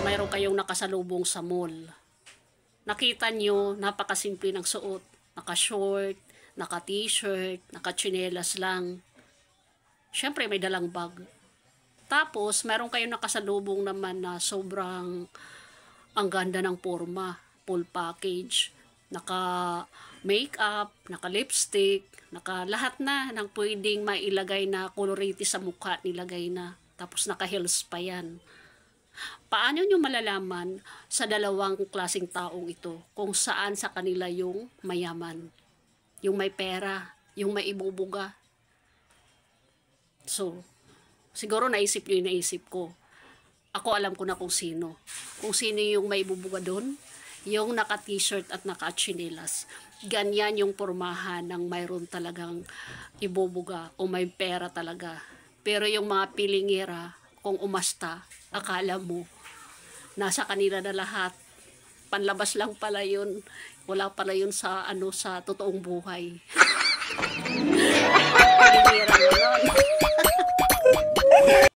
mayroon kayong nakasalubong sa mall. Nakita nyo, napakasimple ng suot. Naka-short, naka-t-shirt, naka-tsinelas lang. Siyempre, may dalang bag. Tapos, mayroon kayong nakasalubong naman na sobrang ang ganda ng forma. Full package. Naka-makeup, naka-lipstick, naka-lahat na ng pwedeng mailagay na colorete sa mukha, nilagay na. Tapos, naka-heels pa yan. Paano nyo malalaman sa dalawang klaseng taong ito kung saan sa kanila yung mayaman, yung may pera, yung may ibubuga? So, siguro naisip nyo yung naisip ko. Ako alam ko na kung sino. Kung sino yung may ibubuga doon, yung naka-t-shirt at naka-tsinelas. Ganyan yung pormahan ng mayroon talagang ibubuga o may pera talaga. Pero yung mga pilingera, kung umasta, akala mo, nasa kanila na lahat. Panlabas lang pala yun. Wala pala yun sa, sa totoong buhay.